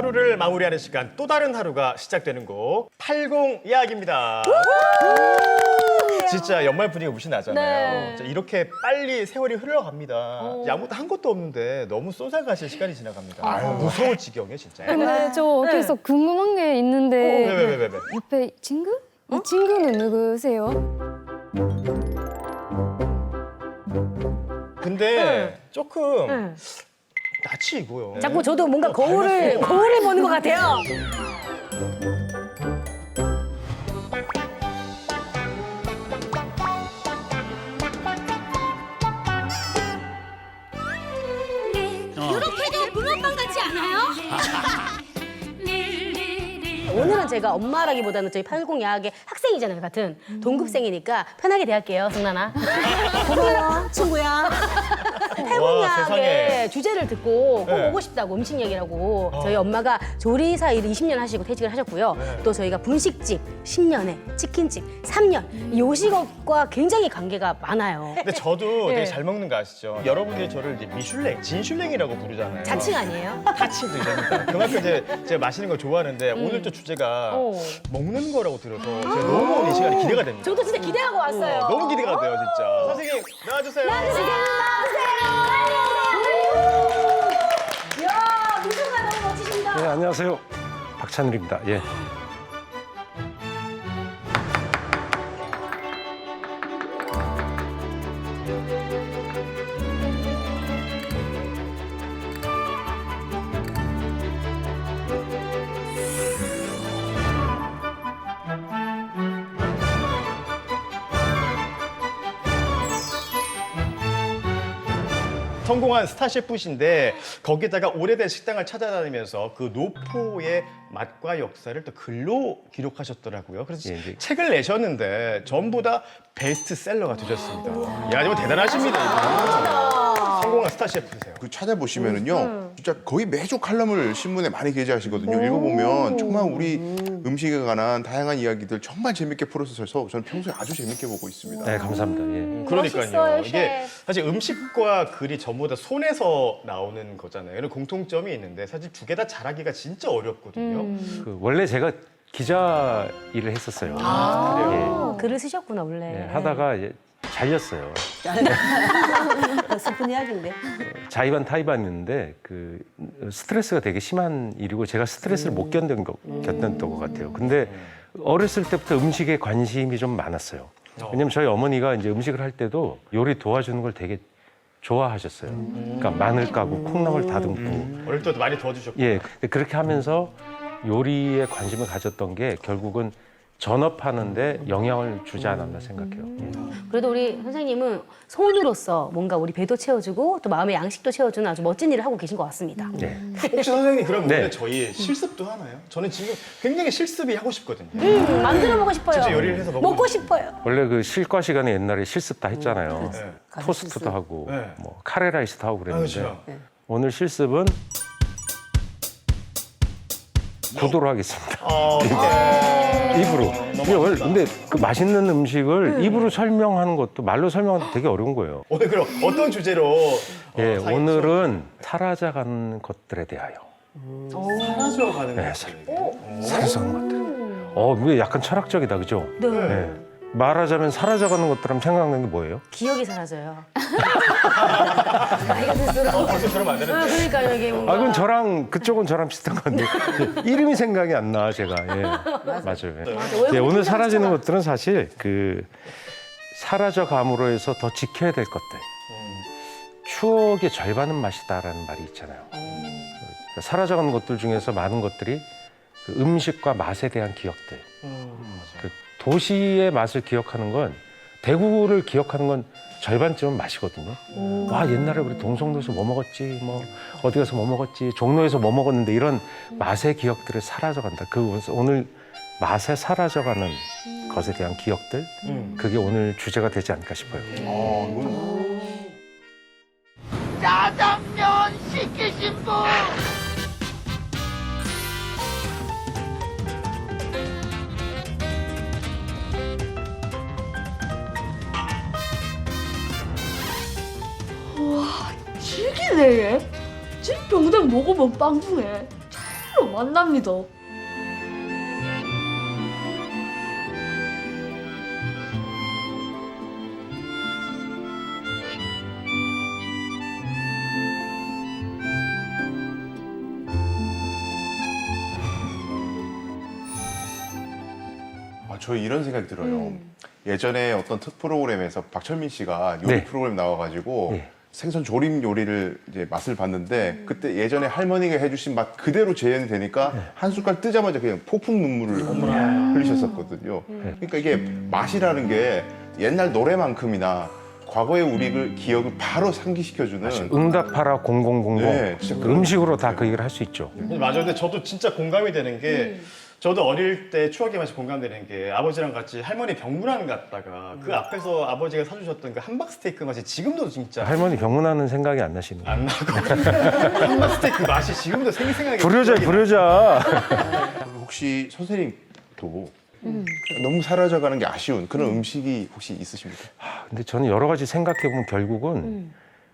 하루를 마무리하는 시간, 또 다른 하루가 시작되는 곡 80 이야기입니다. 진짜 연말 분위기가 무시 나잖아요. 네. 진짜 이렇게 빨리 세월이 흘러갑니다. 이제 아무것도 한 것도 없는데 너무 쏟아가실 시간이 지나갑니다. 무서울 지경이에요, 진짜. 근데 저 계속 궁금한 게 있는데 왜? 옆에 친구? 이 친구는 누구세요? 근데 조금 낯이 익어요. 자꾸 저도 뭔가 거울을 보는 것 같아요. 이렇게도 붕어빵 같지 않아요? 오늘은 제가 엄마라기보다는 저희 80 야학의 학생이잖아요, 같은 동급생이니까 편하게 대할게요, 승란아. 고마워, 친구야. 80 와, 야학의 세상에. 주제를 듣고 꼭 네. 오고 싶다고 음식 얘기라고 저희 엄마가 조리사 일을 20년 하시고 퇴직을 하셨고요. 또 저희가 분식집 10년에 치킨집 3년 요식업과 굉장히 관계가 많아요. 근데 저도 네. 되게 잘 먹는 거 아시죠? 여러분들이 저를 이제 미슐랭, 진슐랭이라고 부르잖아요. 자칭 아니에요? 타칭도 됩니다. 그만큼 이제 제가 맛있는 걸 좋아하는데 오늘 또 주제가 먹는 거라고 들어서 제가 너무 이 시간이 기대가 됩니다. 저도 진짜 기대하고 왔어요. 너무 기대가 돼요, 진짜. 선생님, 나와주세요. 이야, 미소가 너무 멋지십니다. 네, 안녕하세요. 박찬일입니다. 예. 성공한 스타 셰프신데 거기다가 오래된 식당을 찾아다니면서 그 노포의 맛과 역사를 또 글로 기록하셨더라고요. 그래서 예, 이제- 책을 내셨는데 전부 다 베스트셀러가 되셨습니다. 야, 정말 대단하십니다. 이분. 성공한 스타 셰프세요. 그 찾아보시면은요, 진짜 거의 매주 칼럼을 신문에 많이 게재하시거든요. 읽어보면 정말 우리 음식에 관한 다양한 이야기들 정말 재밌게 풀어주셔서 저는 평소에 아주 재밌게 보고 있습니다. 네, 감사합니다. 예. 그러니까요. 멋있어요, 이게 셰프. 사실 음식과 글이 전부 다 손에서 나오는 거잖아요. 이런 공통점이 있는데 사실 두 개 다 잘하기가 진짜 어렵거든요. 그 원래 제가 기자 일을 했었어요. 글을 쓰셨구나, 원래. 예, 하다가 이제 잘렸어요. 슬픈 이야기인데. 자의반 타의반이었는데 그 스트레스가 되게 심한 일이고 제가 스트레스를 못 견뎠던 것 같아요. 근데 어렸을 때부터 음식에 관심이 좀 많았어요. 왜냐면 저희 어머니가 이제 음식을 할 때도 요리 도와주는 걸 되게 좋아하셨어요. 그러니까 마늘 까고 콩나물 다듬고. 어릴 때도 많이 도와주셨고. 예, 근데 그렇게 하면서 요리에 관심을 가졌던 게 결국은 전업하는데 영향을 주지 않았나 생각해요. 예. 그래도 우리 선생님은 손으로서 뭔가 우리 배도 채워주고 또 마음의 양식도 채워주는 아주 멋진 일을 하고 계신 것 같습니다. 네. 혹시 선생님 그럼 네. 오늘 저희 실습도 하나요? 저는 지금 굉장히 실습이 하고 싶거든요. 만들어 보고 싶어요. 진짜 요리를 해서 먹고 싶어요. 원래 그 실과 시간에 옛날에 실습 다 했잖아요. 네. 토스트도 하고 네. 뭐 카레라이스도 하고 그랬는데 그렇죠. 오늘 실습은 구도로 하겠습니다. 입으로. 근데 그 맛있는 음식을 입으로 설명하는 것도 말로 설명하는 되게 어려운 거예요. 오늘 그럼 어떤 주제로 예, 오늘은 사라져가는 것들에 대하여. 사라져가는 네, 것들. 사라져가는 것들. 이게 약간 철학적이다, 그죠? 네. 네. 말하자면 사라져가는 것들하면 생각나는 게 뭐예요? 기억이 사라져요. 나이가 들수록. 벌써 그러면 안 되는데. 그러니까요, 이게 뭔가. 그건 그쪽은 저랑 비슷한 건데 이름이 생각이 안 나, 제가. 예. 맞아요. 예. 예, 오늘 사라지는 것들은 사실 그 사라져감으로 해서 더 지켜야 될 것들. 추억의 절반은 맛이다라는 말이 있잖아요. 그러니까 사라져가는 것들 중에서 많은 것들이 그 음식과 맛에 대한 기억들. 그 도시의 맛을 기억하는 건 대구를 기억하는 건 절반쯤은 맛이거든요. 와, 옛날에 우리 동성로에서 뭐 먹었지, 뭐 어디 가서 뭐 먹었지, 종로에서 뭐 먹었는데 이런 맛의 기억들이 사라져간다. 오늘 맛에 사라져가는 것에 대한 기억들, 그게 오늘 주제가 되지 않을까 싶어요. 짜장면 시키신 분! 튀기네 얘. 집 병장 먹어본 빵 중에 제일 프로 만납니다. 저 이런 생각이 들어요. 예전에 어떤 특 프로그램에서 박철민 씨가 요리 네. 프로그램 나와가지고 네. 생선 조림 요리를 이제 맛을 봤는데 그때 예전에 할머니가 해주신 맛 그대로 재현이 되니까 한 숟갈 뜨자마자 그냥 폭풍 눈물을 흘리셨었거든요. 그러니까 이게 맛이라는 게 옛날 노래만큼이나 과거의 우리 기억을 바로 상기시켜주는 응답하라 0000 네, 진짜 그 음식으로 다 그 얘기를 할 수 있죠. 맞아요. 근데 저도 진짜 공감이 되는 게 저도 어릴 때 추억에 맛이 공감되는 게 아버지랑 같이 할머니 병문안 갔다가 그 앞에서 아버지가 사주셨던 그 함박 스테이크 맛이 지금도 진짜 할머니 병문안은 생각이 안 나시는 거예요. 안 나고 함박 스테이크 맛이 지금도 생생하게 부르자 기억이 부르자. 혹시 선생님도 너무 사라져가는 게 아쉬운 그런 음식이 혹시 있으십니까? 근데 저는 여러 가지 생각해 보면 결국은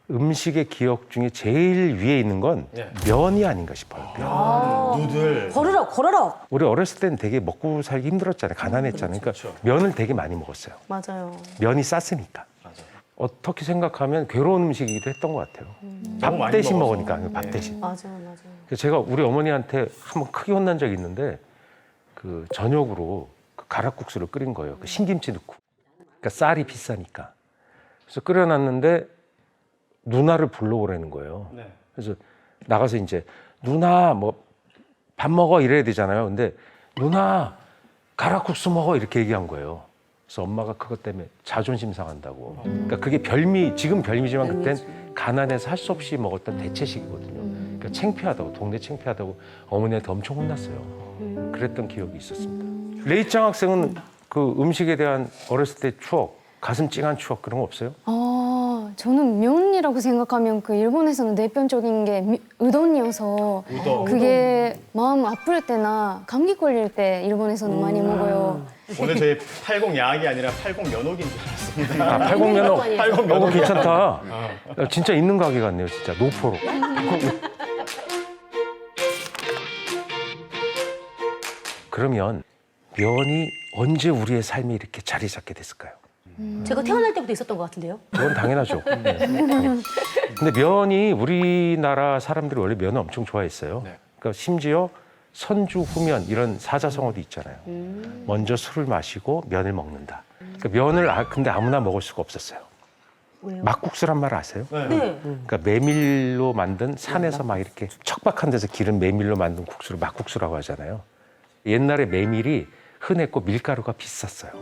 음식의 기억 중에 제일 위에 있는 건 네. 면이 아닌가 싶어요. 면. 누들 거르럭. 우리 어렸을 때는 되게 먹고 살기 힘들었잖아요. 가난했잖아요. 그러니까 그렇죠. 면을 되게 많이 먹었어요. 맞아요. 면이 쌌으니까. 맞아. 어떻게 생각하면 괴로운 음식이기도 했던 것 같아요. 너무 밥 많이 대신 먹어서. 먹으니까 밥 네. 대신. 맞아요. 그래서 제가 우리 어머니한테 한번 크게 혼난 적이 있는데 그 저녁으로 그 가락국수를 끓인 거예요. 그 신김치 넣고. 그러니까 쌀이 비싸니까. 그래서 끓여놨는데 누나를 불러오라는 거예요. 네. 그래서 나가서 이제 누나 뭐 밥 먹어 이래야 되잖아요. 근데 누나 가락국수 먹어 이렇게 얘기한 거예요. 그래서 엄마가 그것 때문에 자존심 상한다고. 그러니까 그게 지금 별미지만 그땐 가난해서 할 수 없이 먹었던 대체식이거든요. 그러니까 창피하다고 동네 창피하다고 어머니한테 엄청 혼났어요. 그랬던 기억이 있었습니다. 레이짱 학생은 그 음식에 대한 어렸을 때 추억, 가슴 찡한 추억 그런 거 없어요? 저는 면이라고 생각하면 그 일본에서는 대표적인 게 우동이어서 우동. 그게 마음 아플 때나 감기 걸릴 때 일본에서는 많이 먹어요. 오늘 저희 80 야학이 아니라 80 면옥인 줄 알았습니다. 아, 80면허. 80 너무 면옥 괜찮다. 야, 진짜 있는 가게 같네요, 진짜. 노포로. 그러면 면이 언제 우리의 삶에 이렇게 자리 잡게 됐을까요? 제가 태어날 때부터 있었던 것 같은데요. 그건 당연하죠. 네. 근데 면이 우리나라 사람들이 원래 면을 엄청 좋아했어요. 네. 그러니까 심지어 선주, 후면 이런 사자성어도 있잖아요. 먼저 술을 마시고 면을 먹는다. 그러니까 면을 근데 아무나 먹을 수가 없었어요. 왜요? 막국수란 말 아세요? 네. 그러니까 메밀로 만든 산에서 막 이렇게 척박한 데서 기른 메밀로 만든 국수를 막국수라고 하잖아요. 옛날에 메밀이 흔했고 밀가루가 비쌌어요.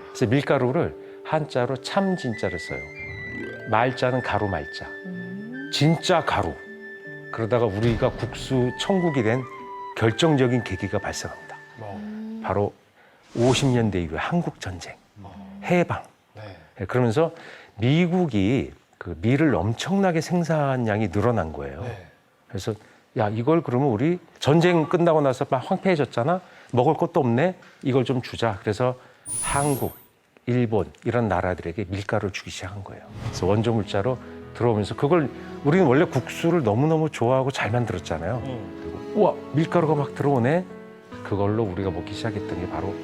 그래서 밀가루를 한자로 참 진짜를 써요. 말자는 가루 말자. 진짜 가루. 그러다가 우리가 국수 천국이 된 결정적인 계기가 발생합니다. 바로 50년대 이후에 한국 전쟁, 해방. 네. 그러면서 미국이 그 밀을 엄청나게 생산량이 늘어난 거예요. 네. 그래서 야 이걸 그러면 우리 전쟁 끝나고 나서 막 황폐해졌잖아. 먹을 것도 없네. 이걸 좀 주자. 그래서 한국, 일본 이런 나라들에게 밀가루를 주기 시작한 거예요. 그래서 원조 물자로 들어오면서 그걸 우리는 원래 국수를 너무너무 좋아하고 잘 만들었잖아요. 그리고 우와 밀가루가 막 들어오네. 그걸로 우리가 먹기 시작했던 게 바로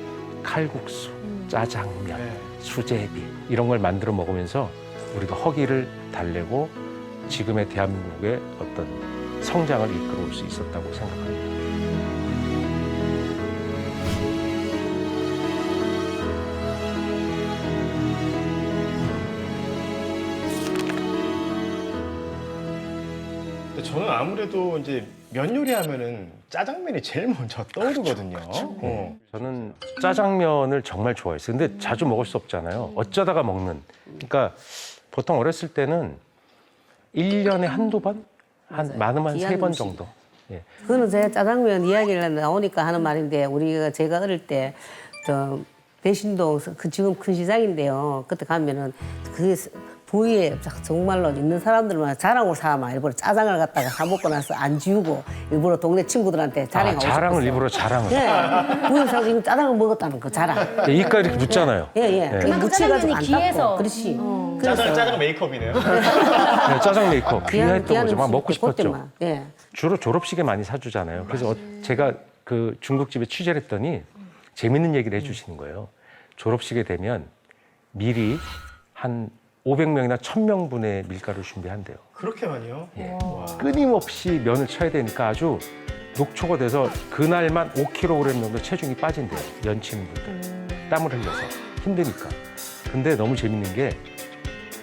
칼국수, 짜장면, 네. 수제비 이런 걸 만들어 먹으면서 우리가 허기를 달래고 지금의 대한민국의 어떤 성장을 이끌어올 수 있었다고 생각합니다. 근데 저는 아무래도 이제 면 요리하면은 짜장면이 제일 먼저 떠오르거든요. 저는 짜장면을 정말 좋아했어요. 근데 자주 먹을 수 없잖아요. 어쩌다가 먹는. 그러니까 보통 어렸을 때는 1년에 한두 번? 많으면 귀한 3번 음식. 정도. 예. 그거는 제가 짜장면 이야기를 나오니까 하는 말인데 제가 어릴 때 저 대신동 그 지금 큰 시장인데요. 그때 가면은 그 부위에 정말로 있는 사람들만 자랑으로 사면 일부러 짜장을 갖다가 사 먹고 나서 안 지우고 일부러 동네 친구들한테 자랑하고 자랑을 싶었어요. 일부러 자랑을. 예. 부위 사서 이거 짜장을 먹었다는 그 자랑. 예, 이까 이렇게 묻잖아요. 예, 예. 네. 그만큼 짜장면이 안 귀해서. 닦고. 그렇지. 짜장 메이크업이네요. 네, 짜장 메이크업 귀했던 거죠. 막 먹고 싶었죠. 그때만. 예. 주로 졸업식에 많이 사주잖아요. 그래서 제가 그 중국집에 취재를 했더니 재밌는 얘기를 해주시는 거예요. 졸업식에 되면 미리 한 500명이나 1000명분의 밀가루 준비한대요. 그렇게 많이요? 예. 와. 끊임없이 면을 쳐야 되니까 아주 녹초가 돼서 그날만 5kg 정도 체중이 빠진대요. 면 치는 분들. 땀을 흘려서 힘드니까. 근데 너무 재밌는 게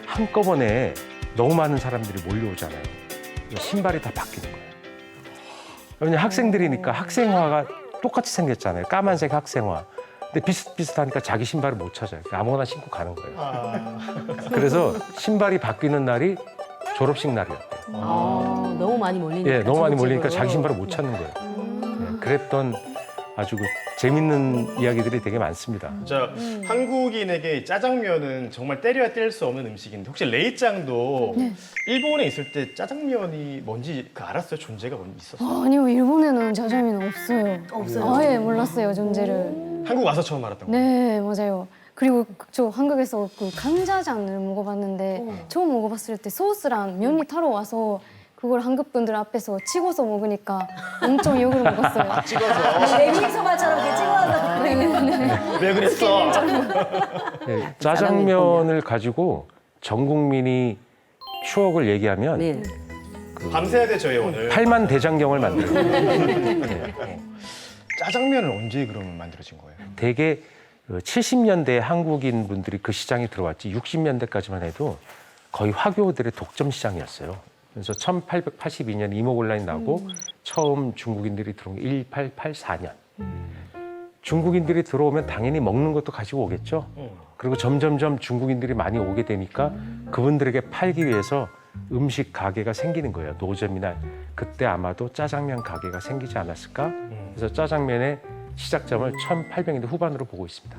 한꺼번에 너무 많은 사람들이 몰려오잖아요. 신발이 다 바뀌는 거예요. 왜냐면 학생들이니까 학생화가 똑같이 생겼잖아요. 까만색 학생화. 근데 비슷비슷하니까 자기 신발을 못 찾아요. 아무거나 신고 가는 거예요. 그래서 신발이 바뀌는 날이 졸업식 날이었대요. 너무 많이 몰리니까. 예, 너무 많이 중국집으로. 몰리니까 자기 신발을 못 찾는 거예요. 예, 그랬던 아주 그 재밌는 이야기들이 되게 많습니다. 자, 한국인에게 짜장면은 정말 때려야 뗄 수 없는 음식인데 혹시 레이짱도 일본에 있을 때 짜장면이 뭔지 알았어요? 존재가 있었어요? 아니요, 일본에는 짜장면 없어요. 없어요? 아예 몰랐어요, 존재를. 한국 와서 처음 알았던 거예요? 네, 맞아요. 그리고 저 한국에서 그 감자전을 먹어봤는데 처음 먹어봤을 때 소스랑 면이 타러 와서 그걸 한국 분들 앞에서 찍어서 먹으니까 엄청 욕을 먹었어요. 메밀소바처럼 이렇게 찍어서. 왜 그랬어? 예, 짜장면을 가지고 전 국민이 추억을 얘기하면 네. 밤새야 돼 저희 오늘. 8만 대장경을 만들어요. 짜장면을 언제 그러면 만들어진 거예요? 대개 70년대에 한국인 분들이 그 시장에 들어왔지 60년대까지만 해도 거의 화교들의 독점 시장이었어요. 그래서 1882년 이모골라인 나고 처음 중국인들이 들어온 게 1884년. 중국인들이 들어오면 당연히 먹는 것도 가지고 오겠죠. 그리고 점점점 중국인들이 많이 오게 되니까 그분들에게 팔기 위해서 음식 가게가 생기는 거예요. 노점이나 그때 아마도 짜장면 가게가 생기지 않았을까? 그래서 짜장면의 시작점을 1800년대 후반으로 보고 있습니다.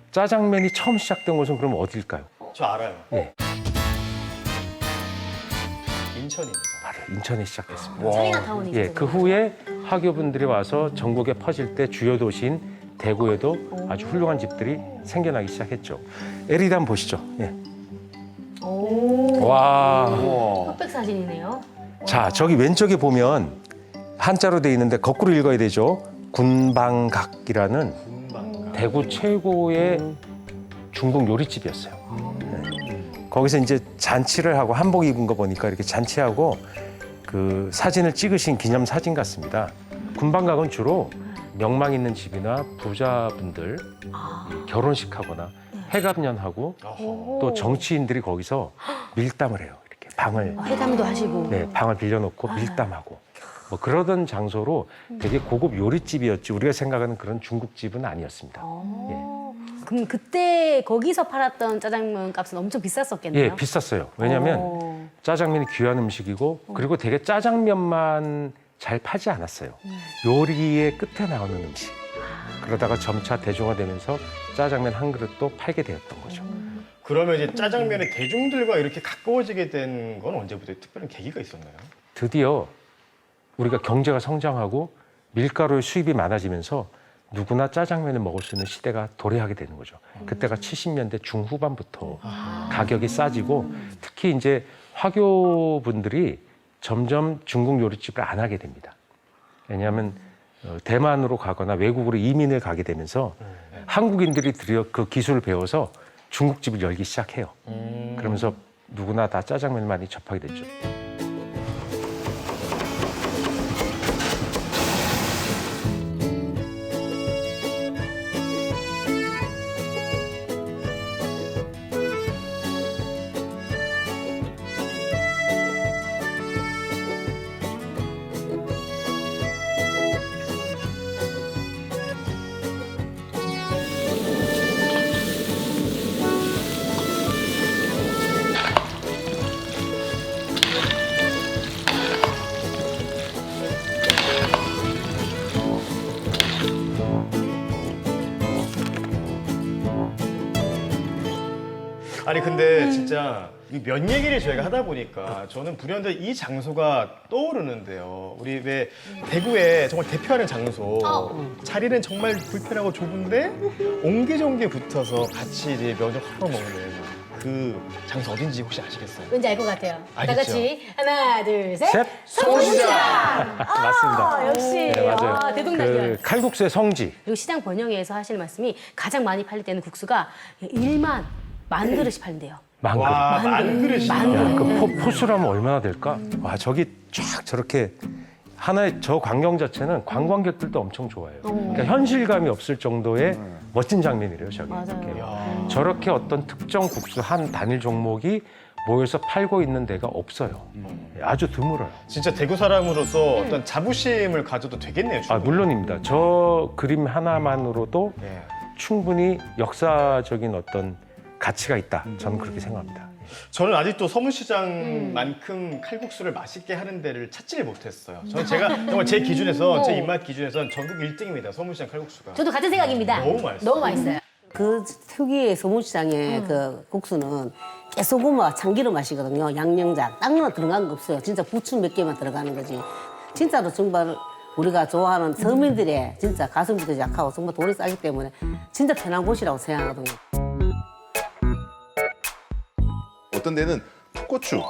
짜장면이 처음 시작된 곳은 그럼 어딜까요? 저 알아요. 예, 인천입니다. 바로 인천에 시작됐습니다. 차이나타운이 예, 그 후에 화교분들이 와서 전국에 퍼질 때 주요 도시인 대구에도 아주 훌륭한 집들이 생겨나기 시작했죠. 에리드 한번 보시죠. 예. 와. 흑백 사진이네요. 자, 저기 왼쪽에 보면 한자로 돼 있는데 거꾸로 읽어야 되죠. 군방각이라는 대구 최고의 중국 요리집이었어요. 네. 거기서 이제 잔치를 하고 한복 입은 거 보니까 이렇게 잔치하고 그 사진을 찍으신 기념 사진 같습니다. 군방각은 주로 명망 있는 집이나 부자분들 결혼식 하거나 회갑년하고 또 정치인들이 거기서 밀담을 해요. 이렇게 방을 회담도 하시고. 네, 방을 빌려놓고 밀담하고 뭐 그러던 장소로 되게 고급 요리집이었지 우리가 생각하는 그런 중국집은 아니었습니다. 그럼 그때 거기서 팔았던 짜장면 값은 엄청 비쌌었겠네요. 예, 비쌌어요. 왜냐하면 짜장면이 귀한 음식이고 그리고 되게 짜장면만 잘 팔지 않았어요. 요리의 끝에 나오는 음식. 그러다가 점차 대중화되면서 짜장면 한 그릇도 팔게 되었던 거죠. 그러면 이제 짜장면이 대중들과 이렇게 가까워지게 된 건 언제부터 특별한 계기가 있었나요? 드디어 우리가 경제가 성장하고 밀가루의 수입이 많아지면서 누구나 짜장면을 먹을 수 있는 시대가 도래하게 되는 거죠. 그때가 70년대 중후반부터 가격이 싸지고 특히 이제 화교분들이 점점 중국 요리집을 안 하게 됩니다. 왜냐하면 대만으로 가거나 외국으로 이민을 가게 되면서 한국인들이 드디어 그 기술을 배워서 중국집을 열기 시작해요. 그러면서 누구나 다 짜장면을 많이 접하게 됐죠. 아니 근데 진짜 이 면 얘기를 저희가 하다 보니까 저는 불현듯 이 장소가 떠오르는데요. 우리 왜 대구에 정말 대표하는 장소 자리는 정말 불편하고 좁은데 옹기종기 붙어서 같이 이제 면을 헐어 먹는 그 장소 어딘지 혹시 아시겠어요? 왠지 알 것 같아요. 다 알겠죠? 같이 하나, 둘, 셋. 셋. 성시장. 맞습니다. 역시 네, 맞아요. 대동단결. 그 칼국수의 성지. 그리고 시장 번영회에서 하시는 말씀이 가장 많이 팔릴 때는 국수가 1만 만 그릇이 팔린대요. 만 그릇. 와, 만 그릇이. 만 야, 그릇. 그 포수라면 얼마나 될까? 와, 저기 쫙 저렇게 하나의 저 광경 자체는 관광객들도 엄청 좋아해요. 그러니까 현실감이 없을 정도의 멋진 장면이래요, 저기. 맞아요. 이렇게. 저렇게 어떤 특정 국수 한 단일 종목이 모여서 팔고 있는 데가 없어요. 아주 드물어요. 진짜 대구 사람으로서 어떤 자부심을 가져도 되겠네요. 아, 충분히. 물론입니다. 저 그림 하나만으로도 네. 충분히 역사적인 어떤 가치가 있다. 저는 그렇게 생각합니다. 저는 아직도 서문시장만큼 칼국수를 맛있게 하는 데를 찾지를 못했어요. 저는 제가 정말 제 기준에서 제 입맛 기준에선 전국 1등입니다. 서문시장 칼국수가. 저도 같은 생각입니다. 너무 맛있어요. 너무 맛있어요. 그 특유의 소문시장의 그 국수는 깨소금과 참기름 맛이거든요. 양념장 딴 거는 들어간 거 없어요. 진짜 부추 몇 개만 들어가는 거지. 진짜로 정말 우리가 좋아하는 서민들의 진짜 가성비도 약하고 정말 돈이 싸기 때문에 진짜 편한 곳이라고 생각하거든요. 어떤 데는 풋고추,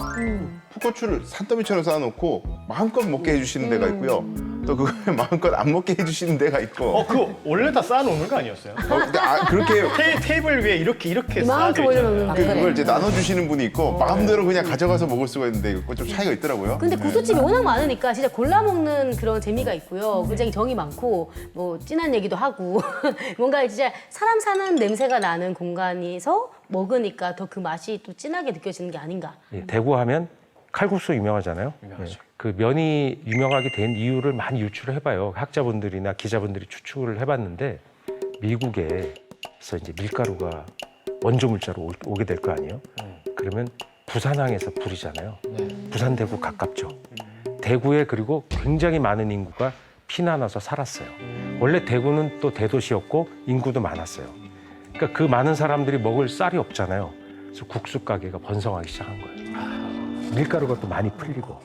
풋고추를 산더미처럼 쌓아놓고 마음껏 먹게 해주시는 데가 있고요. 또 그걸 마음껏 안 먹게 해주시는 데가 있고. 그거 원래 다 쌓아놓는 거 아니었어요? 근데 그렇게 테이블 위에 이렇게 쌓아져 이만큼 올려놓는 거. 있잖아요. 그걸 이제 나눠주시는 분이 있고 마음대로 그냥 가져가서 먹을 수가 있는데 그거 좀 차이가 있더라고요. 근데 국수집이 워낙 많으니까 진짜 골라 먹는 그런 재미가 있고요. 굉장히 정이 많고 뭐 진한 얘기도 하고 뭔가 진짜 사람 사는 냄새가 나는 공간에서 먹으니까 더 그 맛이 또 진하게 느껴지는 게 아닌가. 예, 대구 하면 칼국수 유명하잖아요. 유명하죠. 예, 그 면이 유명하게 된 이유를 많이 유추를 해봐요. 학자분들이나 기자분들이 추측을 해봤는데 미국에서 이제 밀가루가 원조 물자로 오게 될 거 아니에요. 그러면 부산항에서 불이잖아요. 부산 대구 가깝죠. 대구에 그리고 굉장히 많은 인구가 피난와서 살았어요. 원래 대구는 또 대도시였고 인구도 많았어요. 그러니까 그 많은 사람들이 먹을 쌀이 없잖아요. 그래서 국수 가게가 번성하기 시작한 거예요. 밀가루가 또 많이 풀리고.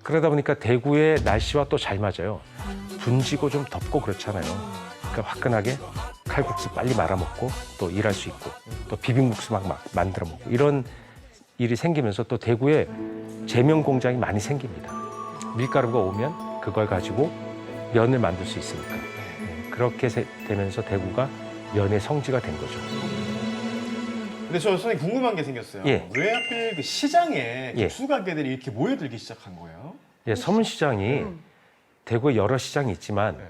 그러다 보니까 대구의 날씨와 또 잘 맞아요. 분지고 좀 덥고 그렇잖아요. 그러니까 화끈하게 칼국수 빨리 말아먹고 또 일할 수 있고 또 비빔국수 막 만들어 먹고 이런 일이 생기면서 또 대구에 제면 공장이 많이 생깁니다. 밀가루가 오면 그걸 가지고 면을 만들 수 있으니까. 그렇게 되면서 대구가 면의 성지가 된 거죠. 근데 저 선생님 궁금한 게 생겼어요. 예. 왜 하필 그 시장에 예. 국수 가게들이 이렇게 모여들기 시작한 거예요? 예, 서문시장이 대구에 여러 시장이 있지만 네.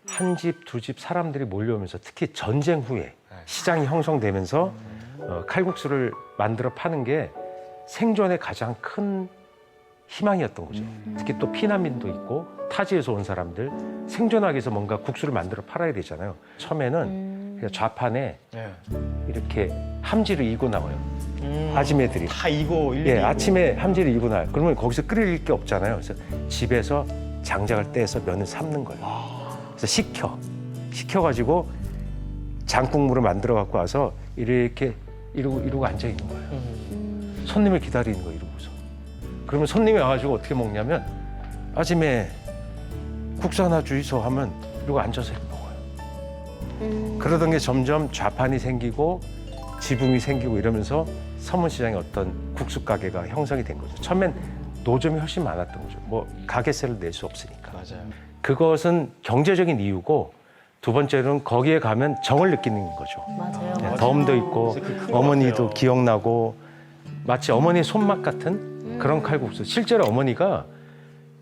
한 집, 두 집 사람들이 몰려오면서 특히 전쟁 후에 시장이 형성되면서 칼국수를 만들어 파는 게 생존의 가장 큰 희망이었던 거죠. 특히 또 피난민도 있고 타지에서 온 사람들 생존하기 위해서 뭔가 국수를 만들어 팔아야 되잖아요. 처음에는 그냥 좌판에 네. 이렇게 함지를 이고 나와요. 아지매들이. 다 이거 일일이 예, 이거. 아침에 함지를 이고 나요. 그러면 거기서 끓일 게 없잖아요. 그래서 집에서 장작을 떼서 면을 삶는 거예요. 그래서 식혀가지고 장국물을 만들어 갖고 와서 이렇게 이러고 앉아 있는 거예요. 손님을 기다리는 거예요. 이러고서. 그러면 손님이 와가지고 어떻게 먹냐면 아침에 국수 하나 주이소 하면 이러고 앉아서 이렇게 먹어요. 그러던 게 점점 좌판이 생기고 지붕이 생기고 이러면서 서문시장에 어떤 국수 가게가 형성이 된 거죠. 처음엔 노점이 훨씬 많았던 거죠. 뭐 가게세를 낼 수 없으니까. 맞아요. 그것은 경제적인 이유고 두 번째로는 거기에 가면 정을 느끼는 거죠. 맞아요. 네, 덤도 있고 진짜 그것 어머니도 같아요. 기억나고 마치 어머니의 손맛 같은 그런 칼국수. 실제로 어머니가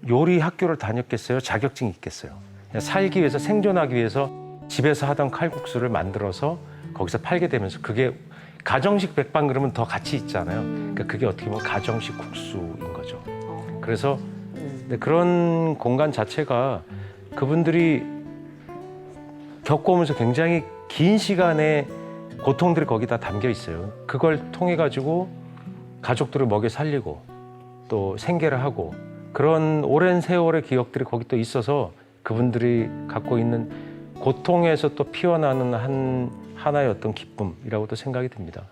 요리 학교를 다녔겠어요? 자격증이 있겠어요? 그냥 살기 위해서 생존하기 위해서 집에서 하던 칼국수를 만들어서 거기서 팔게 되면서 그게 가정식 백반 그러면 더 가치 있잖아요. 그러니까 그게 어떻게 보면 가정식 국수인 거죠. 그래서 근데 그런 공간 자체가 그분들이 겪어오면서 굉장히 긴 시간의 고통들이 거기다 담겨 있어요. 그걸 통해 가지고 가족들을 먹여 살리고 또 생계를 하고 그런 오랜 세월의 기억들이 거기 또 있어서 그분들이 갖고 있는 고통에서 또 피어나는 하나의 어떤 기쁨이라고도 생각이 듭니다.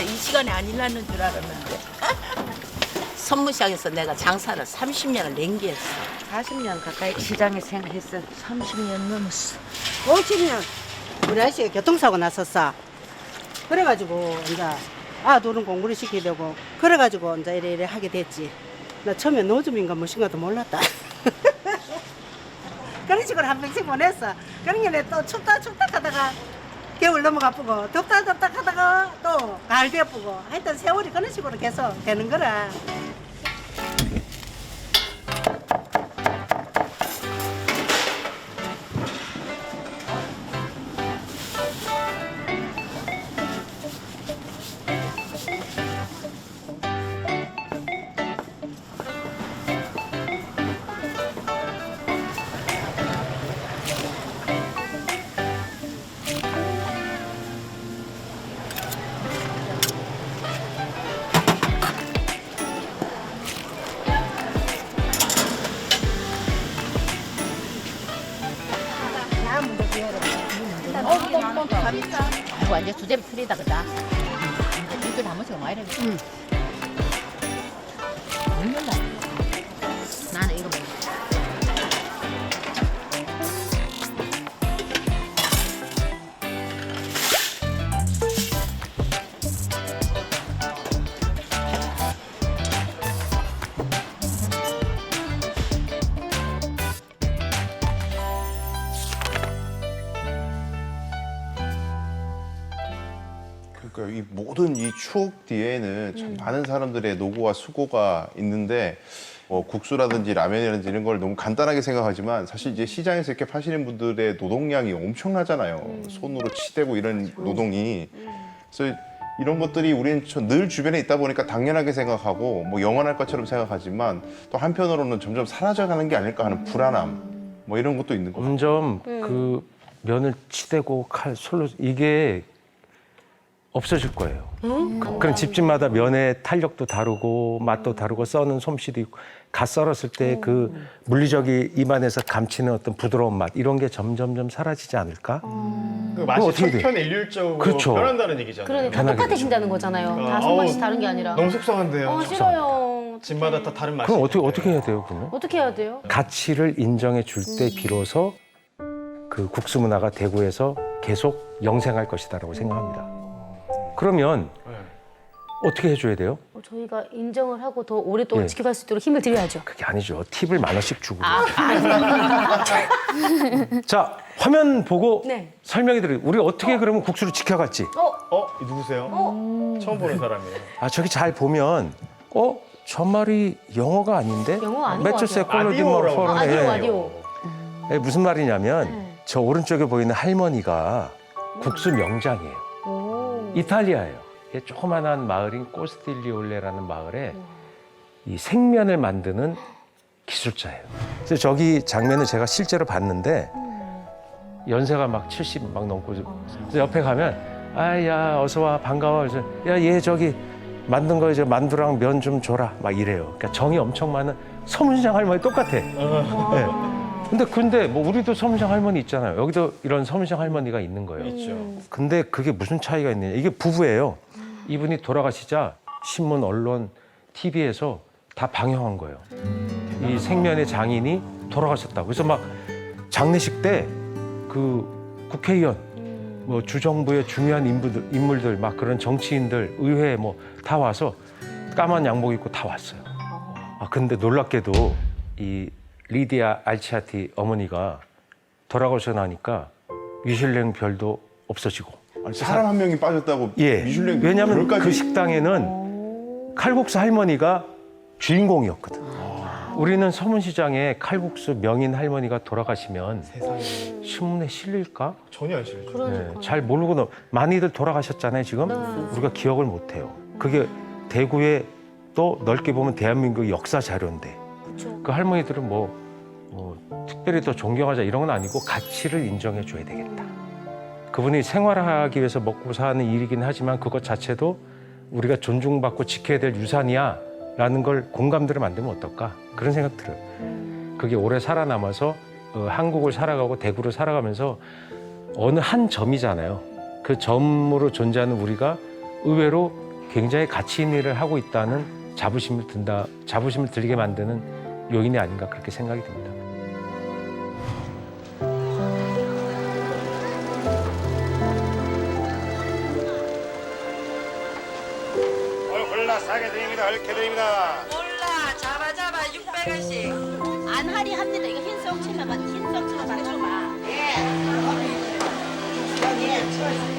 이 시간에 안 일하는 줄 알았는데. 선무시장에서 내가 장사를 30년을 냉기했어. 40년 가까이 시장에 생활했어. 30년 넘었어. 50년 우리 아저씨가 교통사고 났었어. 그래가지고 이제 아들은 공부를 시켜야 되고 그래가지고 이제 이래 하게 됐지. 나 처음에 노점인가 무엇인가도 몰랐다. 그런 식으로 한 평생 보냈어. 그러니까 또 춥다 하다가 겨울 넘어가 보고 덥다 하다가 또 가을 되어보고 하여튼 세월이 그런 식으로 계속 되는 거라. 완전 수제비 풀이다 그다. 이렇게 담아서 많이 해. 먹는다. 나는 이거 먹어. 그러니까 이 모든 이 추억 뒤에는 참 많은 사람들의 노고와 수고가 있는데 국수라든지 라면이라든지 이런 걸 너무 간단하게 생각하지만 사실 이제 시장에서 이렇게 파시는 분들의 노동량이 엄청나잖아요. 손으로 치대고 이런 노동이. 그래서 이런 것들이 우리는 늘 주변에 있다 보니까 당연하게 생각하고 뭐 영원할 것처럼 생각하지만 또 한편으로는 점점 사라져가는 게 아닐까 하는 불안함 뭐 이런 것도 있는 것 같아요. 점점 그 면을 치대고 솔로 이게 없어질 거예요. 그런 집집마다 면의 탄력도 다르고 맛도 다르고 써는 솜씨도 있고 갓 썰었을 때 그 물리적이 입안에서 감치는 어떤 부드러운 맛 이런 게 점점점 사라지지 않을까? 그 맛이 어떻게 돼? 천편일률적으로 그렇죠. 변한다는 얘기잖아요. 그러니까 변하게 똑같아진다는 거잖아요. 다 손맛이 다른 게 아니라. 너무 속상한데요. 싫어요. 집마다 다 다른 맛이. 그럼 어떻게 해야 돼요, 그러면? 어떻게 해야 돼요? 가치를 인정해 줄 때 비로소 그 국수 문화가 대구에서 계속 영생할 것이다라고 생각합니다. 그러면 네. 어떻게 해줘야 돼요? 저희가 인정을 하고 더 오랫동안 예. 지켜갈 수 있도록 힘을 드려야죠. 그게 아니죠. 팁을 10,000원씩 주고. 자, 화면 보고 네. 설명해 드릴게요. 우리가 어떻게 그러면 국수를 지켜갈지. 이 누구세요? 처음 보는 사람이에요. 아, 저기 잘 보면 저 말이 영어가 아닌데? 영어 아닌 것 매초 같아요. 세콜로디 뭐 아디오라고 포럼에. 아디오, 아디오. 무슨 말이냐면 네. 저 오른쪽에 보이는 할머니가 국수 명장이에요. 오. 이탈리아예요. 이게 조그만한 마을인 꼬스틸리올레라는 마을에 이 생면을 만드는 기술자예요. 그래서 저기 장면을 제가 실제로 봤는데 연세가 막 70 막 넘고 그래서 옆에 가면 아야 어서 와 반가워. 그래서 야 얘 저기 만든 거 이제 만두랑 면 좀 줘라 막 이래요. 그러니까 정이 엄청 많은 서문시장 할머니 똑같아. 네. 근데 뭐 우리도 서문시장 할머니 있잖아요. 여기도 이런 서문시장 할머니가 있는 거예요. 있죠. 근데 그게 무슨 차이가 있느냐. 이게 부부예요. 이분이 돌아가시자 신문, 언론, TV에서 다 방영한 거예요. 이 생면의 장인이 돌아가셨다고. 그래서 막 장례식 때 그 국회의원, 뭐 주정부의 중요한 인물들, 막 그런 정치인들, 의회 뭐 다 와서 까만 양복 입고 다 왔어요. 근데 놀랍게도 이 리디아 알치아티 어머니가 돌아가셔 나니까 미슐랭 별도 없어지고. 아니, 사람 한 명이 빠졌다고 예. 미슐랭 왜냐하면 별까지 그 식당에는 칼국수 할머니가 주인공이었거든. 우리는 서문시장에 칼국수 명인 할머니가 돌아가시면 신문에 실릴까? 전혀 안 싫죠. 그러니까. 잘 모르고 많이들 돌아가셨잖아요, 지금. 우리가 기억을 못 해요. 그게 대구에 또 넓게 보면 대한민국 역사 자료인데 그 할머니들은 뭐 특별히 더 존경하자 이런 건 아니고 가치를 인정해 줘야 되겠다. 그분이 생활하기 위해서 먹고 사는 일이긴 하지만 그것 자체도 우리가 존중받고 지켜야 될 유산이야라는 걸 공감대를 만들면 어떨까? 그런 생각 들어요. 그게 오래 살아남아서 한국을 살아가고 대구를 살아가면서 어느 한 점이잖아요. 그 점으로 존재하는 우리가 의외로 굉장히 가치 있는 일을 하고 있다는 자부심을 들게 만드는 요인이 아닌가 그렇게 생각이 듭니다. 홀라 사게 드립니다. 헐게 드립니다. 몰라 잡아 600원씩. 안하리 합니다. 이거 흰색 치면 맞춰봐.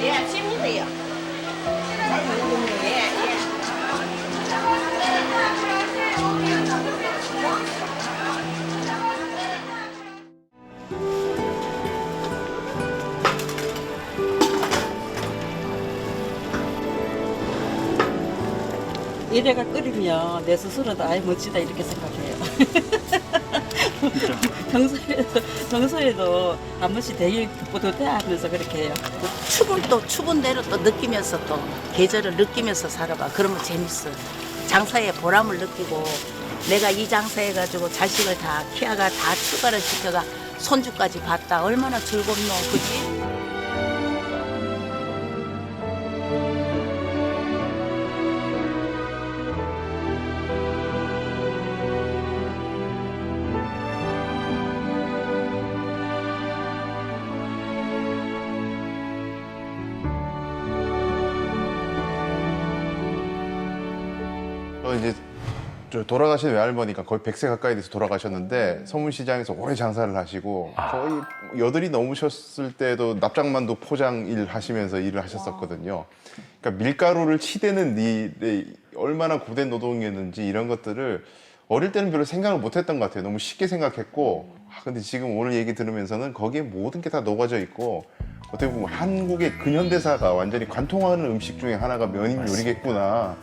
예, 치면 돼요. 이래가 끓이면 내 스스로도 아예 멋지다 이렇게 생각해요. 평소에도 한 번씩 되게 뿌듯해하면서 그렇게 해요. 춥은 또 추운 대로 또 느끼면서 또 계절을 느끼면서 살아봐. 그러면 재밌어. 장사에 보람을 느끼고 내가 이 장사해가지고 자식을 다 키아가 다 출가를 시켜가 손주까지 봤다. 얼마나 즐겁노, 그지? 이제 저 돌아가신 외할머니가 거의 100세 가까이 돼서 돌아가셨는데 서문시장에서 오래 장사를 하시고 거의 여든이 넘으셨을 때도 납작만두 포장 일 하시면서 일을 하셨었거든요. 그러니까 밀가루를 치대는 일이 얼마나 고된 노동이었는지 이런 것들을 어릴 때는 별로 생각을 못했던 것 같아요. 너무 쉽게 생각했고 근데 지금 오늘 얘기 들으면서는 거기에 모든 게 다 녹아져 있고 어떻게 보면 한국의 근현대사가 완전히 관통하는 음식 중에 하나가 면인 요리겠구나.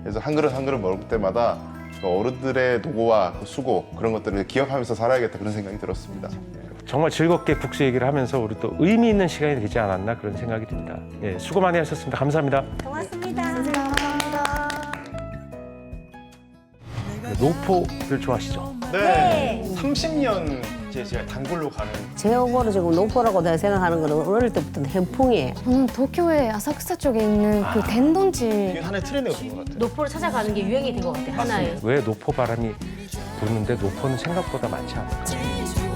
그래서 한 그릇 한 그릇 먹을 때마다 그 어른들의 노고와 그 수고 그런 것들을 기억하면서 살아야겠다 그런 생각이 들었습니다. 정말 즐겁게 국수 얘기를 하면서 우리 또 의미 있는 시간이 되지 않았나 그런 생각이 듭니다. 예, 수고 많이 하셨습니다. 감사합니다. 노포를 좋아하시죠? 네. 30년 제가 단골로 가는. 제어고로 지금 노포라고 내가 생각하는 거는 어릴 때부터 햄풍이에요. 저는 도쿄의 아사쿠사 쪽에 있는 그 이게 덴돈지 하나의 트렌드가 된 것 같아요. 노포를 찾아가는 게 유행이 된 것 같아, 하나의. 왜 노포 바람이 부는데 노포는 생각보다 많지 않을까?